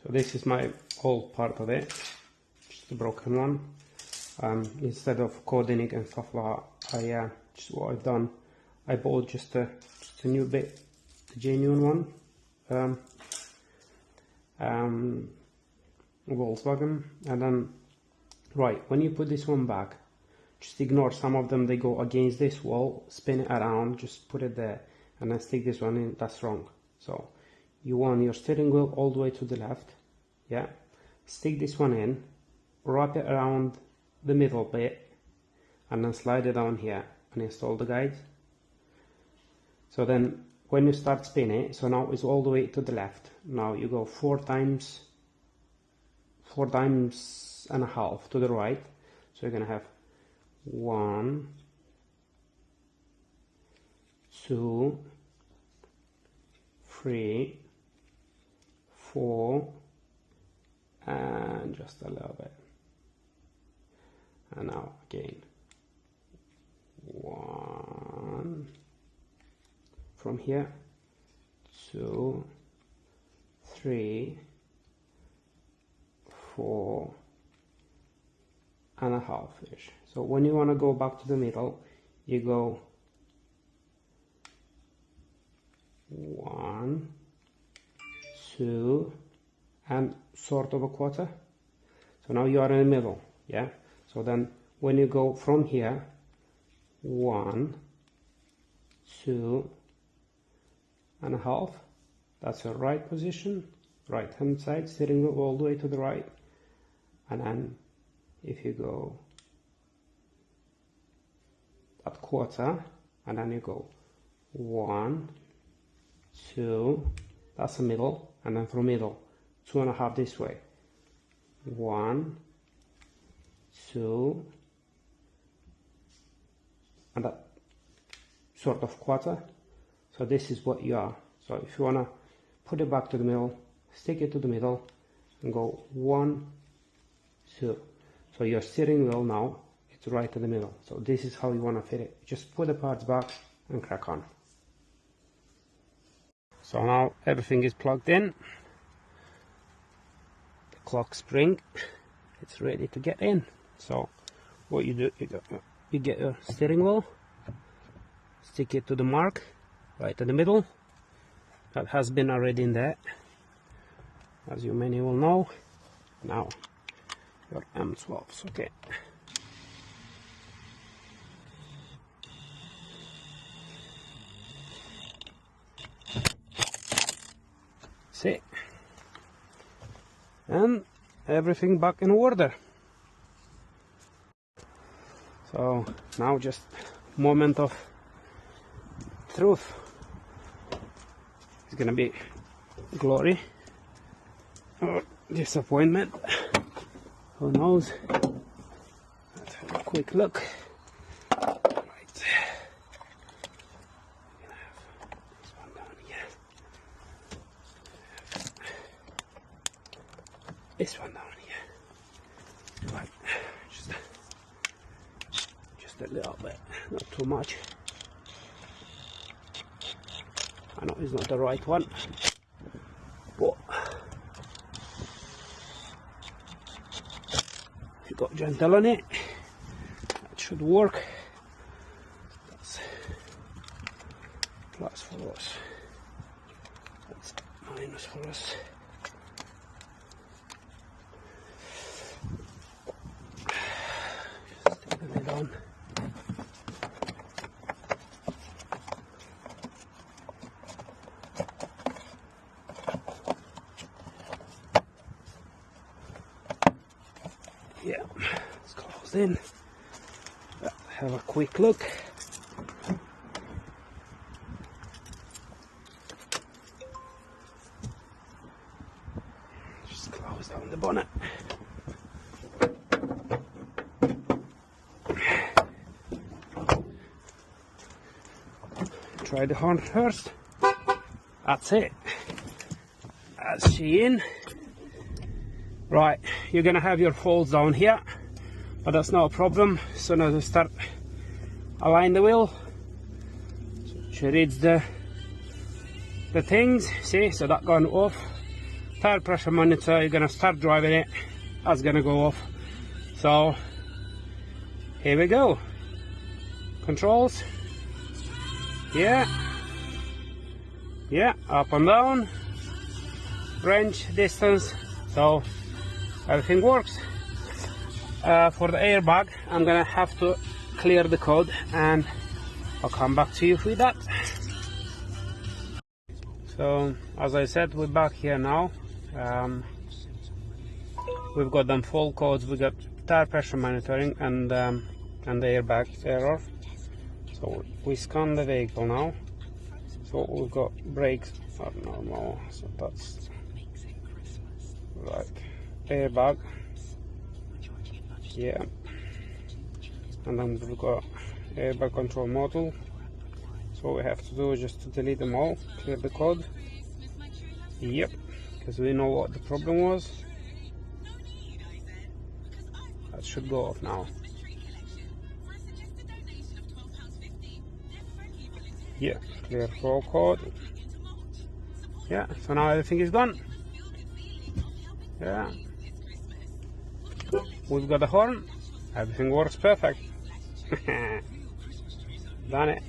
So this is my old part of it, just a broken one. Instead of coding it and stuff like that, just what I've done, I bought just a new bit, the genuine one, Volkswagen. And then, right, when you put this one back, just ignore some of them, they go against this wall, spin it around, just put it there, and then stick this one in. That's wrong. So you want your steering wheel all the way to the left, yeah, stick this one in, wrap it around the middle bit, and then slide it down here and install the guides. So then when you start spinning, so now it's all the way to the left. Now you go four times and a half to the right. So you're gonna have 1, 2, 3, 4, and just a little bit. And now again, 1 from here, 2, 3, 4 and a half ish. So when you want to go back to the middle, you go 1, 2, and sort of a quarter. So now you are in the middle, yeah. So then when you go from here, 1, 2 and a half, that's your right position, right hand side, steering wheel all the way to the right. And then if you go at quarter, and then you go 1, 2, that's the middle, and then from middle 2 and a half this way, 1, 2, and that sort of quarter. So this is what you are. So if you want to put it back to the middle, stick it to the middle and go 1, 2. So your steering wheel now, it's right in the middle. So this is how you want to fit it. Just put the parts back and crack on. So now everything is plugged in. The clock spring, it's ready to get in. So what you do, you get your steering wheel, stick it to the mark right in the middle. That has been already in there, as you many will know. Now your M12s, okay. See, and everything back in order. So now just moment of truth. It's gonna be glory or disappointment, who knows. Let's have a quick look. Right, we're gonna have this one down here, this one down here, right, just a little bit, not too much. I know it's not the right one, but if you got gentle on it, that should work. That's plus for us, that's minus for us. Just stick the lid on. Yeah, it's closed in. Have a quick look. Just close down the bonnet. Try the horn first. That's it. That's she in. Right, you're gonna have your folds down here, but that's not a problem. So now to start align the wheel, so she reads the things. See, so that gone off, tire pressure monitor. You're gonna start driving it, that's gonna go off. So here we go. Controls, yeah, up and down, range, distance, so everything works. For the airbag, I'm gonna have to clear the code and I'll come back to you with that. So as I said, we're back here now. We've got them full codes. We got tire pressure monitoring and the airbag error. So we scan the vehicle now. So we've got brakes are normal, so that's right. Airbag, yeah, and then we've got airbag control module. So what we have to do is just to delete them all, clear the code. Yep, because we know what the problem was. That should go off now. Yeah, clear flow code. Yeah, so now everything is gone. Yeah, we've got the horn. Everything works perfect. Done it.